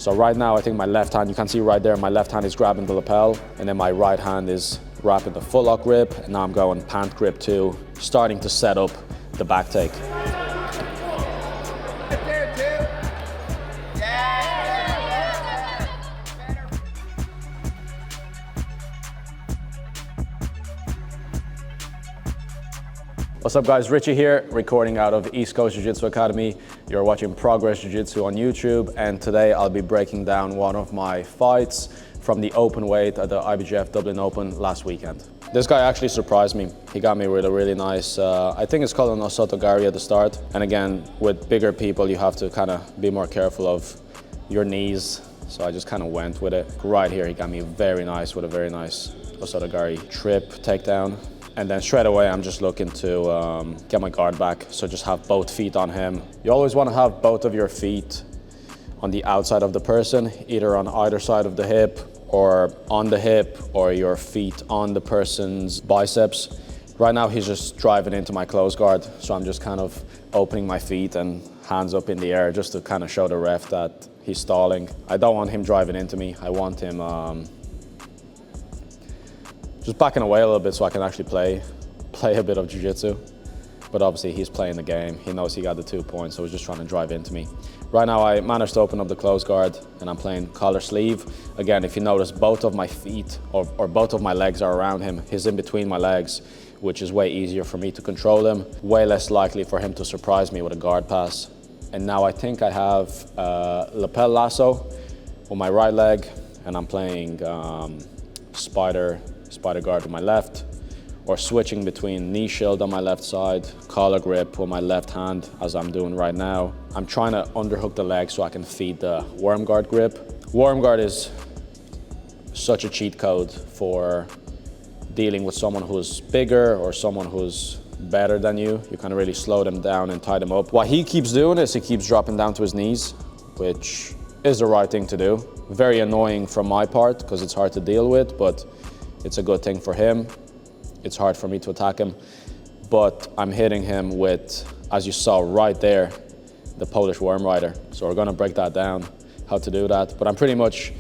So right now, I think my left hand, you can see right there, my left hand is grabbing the lapel, and then my right hand is wrapping the full lock grip, and now I'm going pant grip too, starting to set up the back take. What's up guys, Richy here, recording out of East Coast Jiu Jitsu Academy. You're watching Progress Jiu Jitsu on YouTube, and today I'll be breaking down one of my fights from the open weight at the IBJJF Dublin Open last weekend. This guy actually surprised me. He got me with a really nice, I think it's called an osotogari at the start. And again, with bigger people, you have to kind of be more careful of your knees. So I just kind of went with it. Right here, he got me very nice with a very nice osotogari trip takedown. And then straight away, I'm just looking to get my guard back. So just have both feet on him. You always want to have both of your feet on the outside of the person, either on either side of the hip or on the hip, or your feet on the person's biceps. Right now, he's just driving into my close guard. So I'm just kind of opening my feet and hands up in the air just to kind of show the ref that he's stalling. I don't want him driving into me. I want him just backing away a little bit so I can actually play a bit of jiu-jitsu. But obviously he's playing the game. He knows he got the 2 points, so he's just trying to drive into me. Right now I managed to open up the close guard and I'm playing collar sleeve. Again, if you notice, both of my feet or both of my legs are around him. He's in between my legs, which is way easier for me to control him. Way less likely for him to surprise me with a guard pass. And now I think I have lapel lasso on my right leg, and I'm playing spider guard on my left, or switching between knee shield on my left side, collar grip with my left hand, as I'm doing right now. I'm trying to underhook the leg so I can feed the worm guard grip. Worm guard is such a cheat code for dealing with someone who's bigger or someone who's better than you. You can really slow them down and tie them up. What he keeps doing is he keeps dropping down to his knees, which is the right thing to do. Very annoying from my part because it's hard to deal with, but it's a good thing for him. It's hard for me to attack him, but I'm hitting him with, as you saw right there, the Polish Wormrider. So we're gonna break that down, how to do that. But I'm pretty much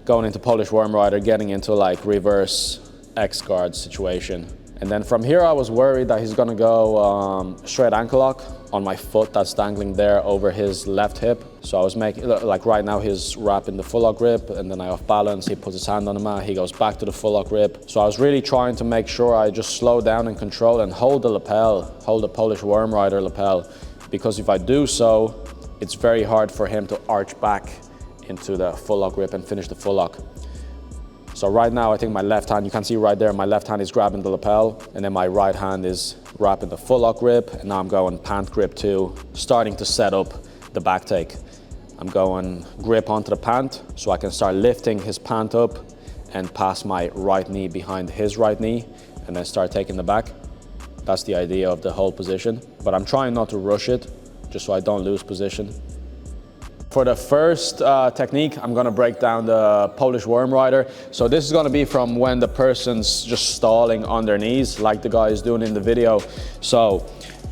going into Polish Wormrider, getting into like reverse X guard situation. And then from here, I was worried that he's gonna go straight ankle lock on my foot that's dangling there over his left hip. So I was making, like right now he's wrapping the full lock grip, and then I off balance, he puts his hand on the mat, he goes back to the full lock grip. So I was really trying to make sure I just slow down and control and hold the lapel, hold the Polish Wormrider lapel, because if I do so, it's very hard for him to arch back into the full lock grip and finish the full lock. So right now, I think my left hand, you can see right there, my left hand is grabbing the lapel, and then my right hand is wrapping the full lock grip, and now I'm going pant grip too, starting to set up the back take. I'm going grip onto the pant, so I can start lifting his pant up and pass my right knee behind his right knee, and then start taking the back. That's the idea of the whole position. But I'm trying not to rush it, just so I don't lose position. For the first technique, I'm gonna break down the Polish Wormrider. So this is gonna be from when the person's just stalling on their knees, like the guy is doing in the video. So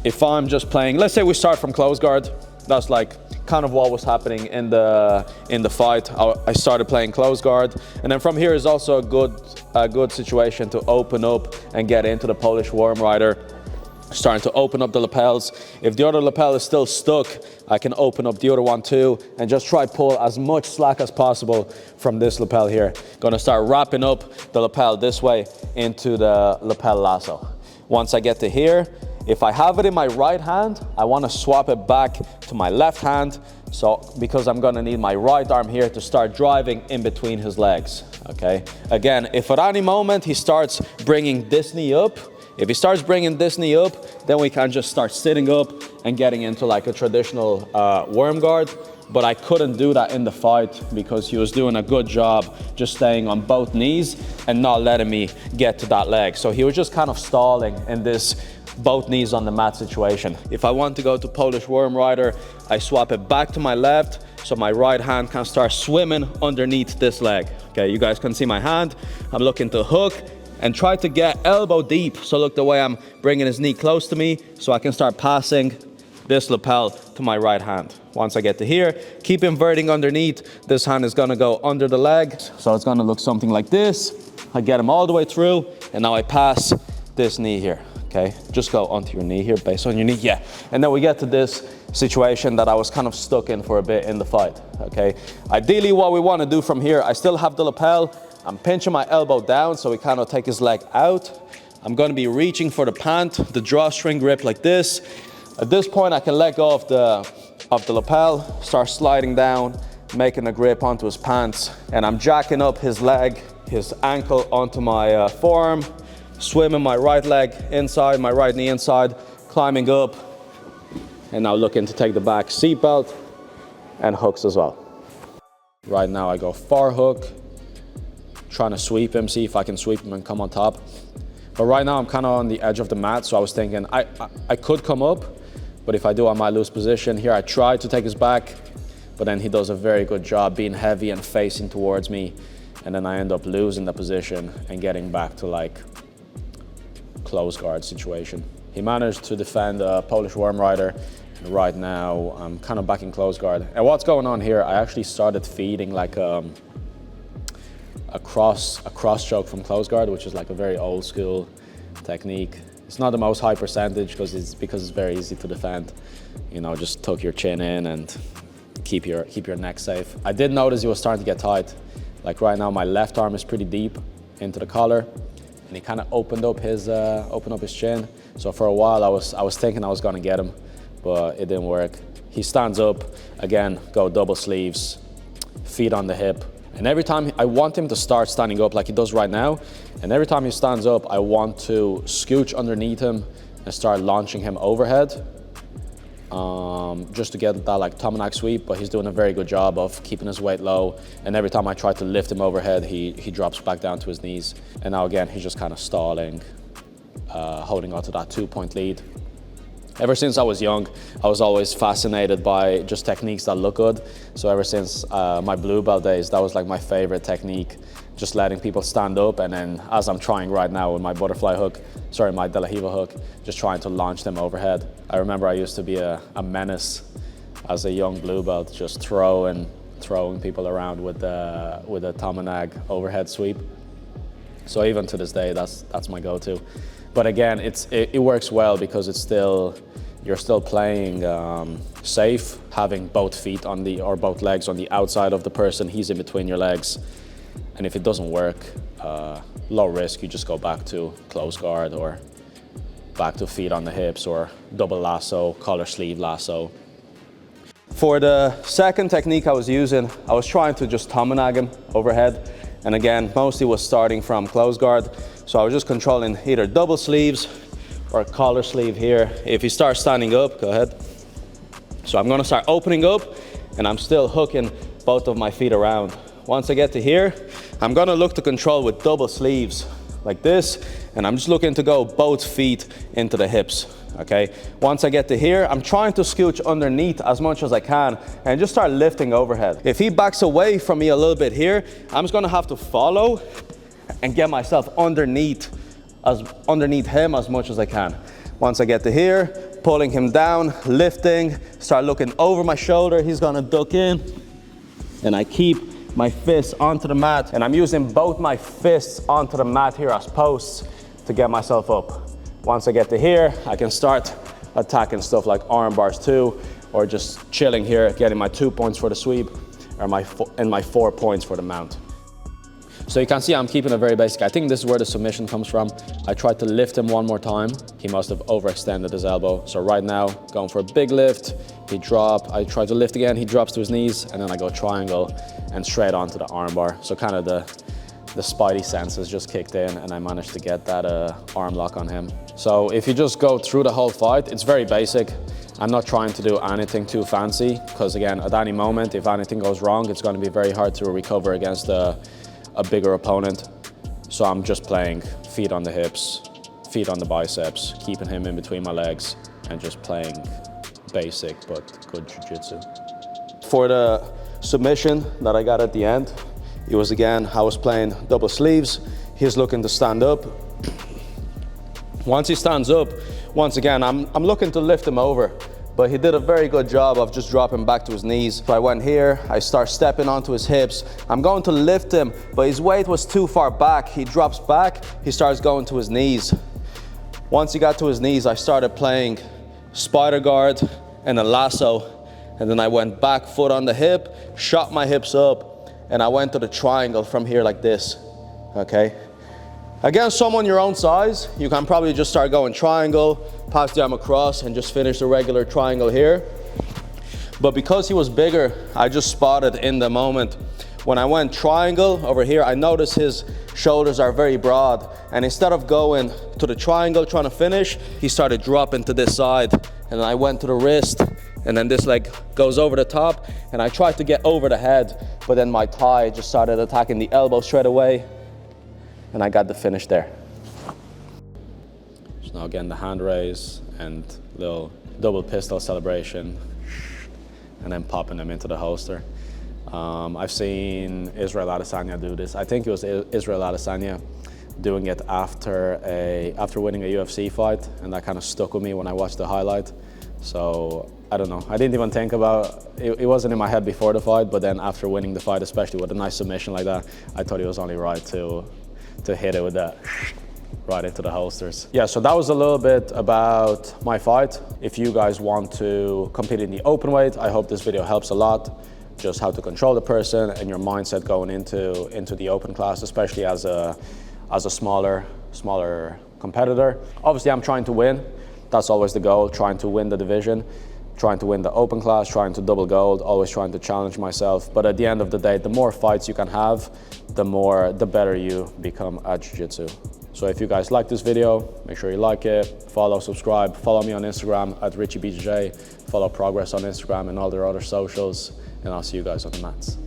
if I'm just playing, let's say we start from close guard. That's like kind of what was happening in the fight. I started playing close guard, and then from here is also a good situation to open up and get into the Polish Wormrider. Starting to open up the lapels. If the other lapel is still stuck, I can open up the other one too and just try pull as much slack as possible from this lapel here. Gonna start wrapping up the lapel this way into the lapel lasso. Once I get to here, if I have it in my right hand, I wanna swap it back to my left hand, so because I'm gonna need my right arm here to start driving in between his legs, okay? Again, if at any moment he starts bringing this knee up, if he starts bringing this knee up, then we can just start sitting up and getting into like a traditional worm guard. But I couldn't do that in the fight because he was doing a good job just staying on both knees and not letting me get to that leg. So he was just kind of stalling in this both knees on the mat situation. If I want to go to Polish Wormrider, I swap it back to my left so my right hand can start swimming underneath this leg. Okay, you guys can see my hand. I'm looking to hook and try to get elbow deep. So look the way I'm bringing his knee close to me so I can start passing this lapel to my right hand. Once I get to here, keep inverting underneath. This hand is gonna go under the leg. So it's gonna look something like this. I get him all the way through, and now I pass this knee here, okay? Just go onto your knee here, base on your knee, yeah. And then we get to this situation that I was kind of stuck in for a bit in the fight, okay? Ideally, what we wanna do from here, I still have the lapel. I'm pinching my elbow down, so we kind of take his leg out. I'm gonna be reaching for the pant, the drawstring grip like this. At this point, I can let go of the lapel, start sliding down, making a grip onto his pants, and I'm jacking up his leg, his ankle onto my forearm, swimming my right leg inside, my right knee inside, climbing up, and now looking to take the back seat belt and hooks as well. Right now I go far hook, trying to sweep him, see if I can sweep him and come on top. But right now I'm kind of on the edge of the mat, so I was thinking I could come up, but if I do, I might lose position. Here I try to take his back, but then he does a very good job being heavy and facing towards me, and then I end up losing the position and getting back to like close guard situation. He managed to defend a Polish Wormrider, and right now I'm kind of back in close guard. And what's going on here, I actually started feeding like a cross choke from close guard, which is like a very old school technique. It's not the most high percentage because it's very easy to defend. You know, just tuck your chin in and keep your neck safe. I did notice he was starting to get tight. Like right now, my left arm is pretty deep into the collar, and he kind of opened up his chin. So for a while, I was thinking I was gonna get him, but it didn't work. He stands up again, go double sleeves, feet on the hip. And every time I want him to start standing up like he does right now, and every time he stands up, I want to scooch underneath him and start launching him overhead, just to get that like Tomoe-Nage sweep. But he's doing a very good job of keeping his weight low. And every time I try to lift him overhead, he drops back down to his knees. And now again, he's just kind of stalling, holding on to that 2-point lead. Ever since I was young, I was always fascinated by just techniques that look good. So ever since my blue belt days, that was like my favorite technique, just letting people stand up, and then as I'm trying right now with my butterfly hook, my De La Riva hook, just trying to launch them overhead. I remember I used to be a menace as a young blue belt, just throwing people around with a Tomoe-Nage overhead sweep. So even to this day, that's my go-to. But again, it works well because you're still playing safe, having both feet or both legs on the outside of the person. He's in between your legs. And if it doesn't work, low risk, you just go back to close guard or back to feet on the hips or double lasso, collar sleeve lasso. For the second technique I was using, I was trying to just Tomoe-Nage him overhead. And again, mostly was starting from close guard. So I was just controlling either double sleeves or collar sleeve here. If you start standing up, go ahead. So I'm gonna start opening up, and I'm still hooking both of my feet around. Once I get to here, I'm gonna look to control with double sleeves like this, and I'm just looking to go both feet into the hips, okay? Once I get to here, I'm trying to scooch underneath as much as I can and just start lifting overhead. If he backs away from me a little bit here, I'm just gonna have to follow and get myself underneath him as much as I can. Once I get to here, pulling him down, lifting, start looking over my shoulder, he's gonna duck in, and I keep my fists onto the mat, and I'm using both my fists onto the mat here as posts to get myself up. Once I get to here, I can start attacking stuff like arm bars too, or just chilling here, getting my 2 points for the sweep, or my 4 points for the mount. So you can see I'm keeping it very basic. I think this is where the submission comes from. I tried to lift him one more time. He must have overextended his elbow. So right now, going for a big lift, he dropped. I try to lift again, he drops to his knees, and then I go triangle and straight onto the arm bar. So kind of the spidey senses just kicked in, and I managed to get that arm lock on him. So if you just go through the whole fight, it's very basic. I'm not trying to do anything too fancy, because again, at any moment, if anything goes wrong, it's going to be very hard to recover against a bigger opponent. So I'm just playing feet on the hips, feet on the biceps, keeping him in between my legs, and just playing basic but good jiu-jitsu. For the submission that I got at the end, it was again, I was playing double sleeves. He's looking to stand up. Once he stands up, once again, I'm looking to lift him over but he did a very good job of just dropping back to his knees. So I went here, I start stepping onto his hips. I'm going to lift him, but his weight was too far back. He drops back, he starts going to his knees. Once he got to his knees, I started playing spider guard and a lasso, and then I went back foot on the hip, shot my hips up, and I went to the triangle from here like this, okay? Against someone your own size, you can probably just start going triangle, pass the arm across, and just finish the regular triangle here. But because he was bigger, I just spotted in the moment. When I went triangle over here, I noticed his shoulders are very broad, and instead of going to the triangle trying to finish, he started dropping to this side, and then I went to the wrist, and then this leg goes over the top, and I tried to get over the head, but then my thigh just started attacking the elbow straight away, and I got the finish there. So now again, the hand raise and little double pistol celebration, and then popping them into the holster. I've seen Israel Adesanya do this. I think it was Israel Adesanya doing it after winning a UFC fight, and that kind of stuck with me when I watched the highlight. So I don't know. I didn't even think about it. It wasn't in my head before the fight, but then after winning the fight, especially with a nice submission like that, I thought it was only right to hit it with that right into the holsters. Yeah, so that was a little bit about my fight. If you guys want to compete in the open weight, I hope this video helps a lot. Just how to control the person and your mindset going into the open class, especially as a smaller competitor. Obviously, I'm trying to win. That's always the goal, trying to win the division, trying to win the open class, trying to double gold, always trying to challenge myself. But at the end of the day, the more fights you can have, the better you become at jiu-jitsu. So if you guys like this video, make sure you like it, follow, subscribe, follow me on Instagram at RichyBJJ, follow Progress on Instagram and all their other socials, and I'll see you guys on the mats.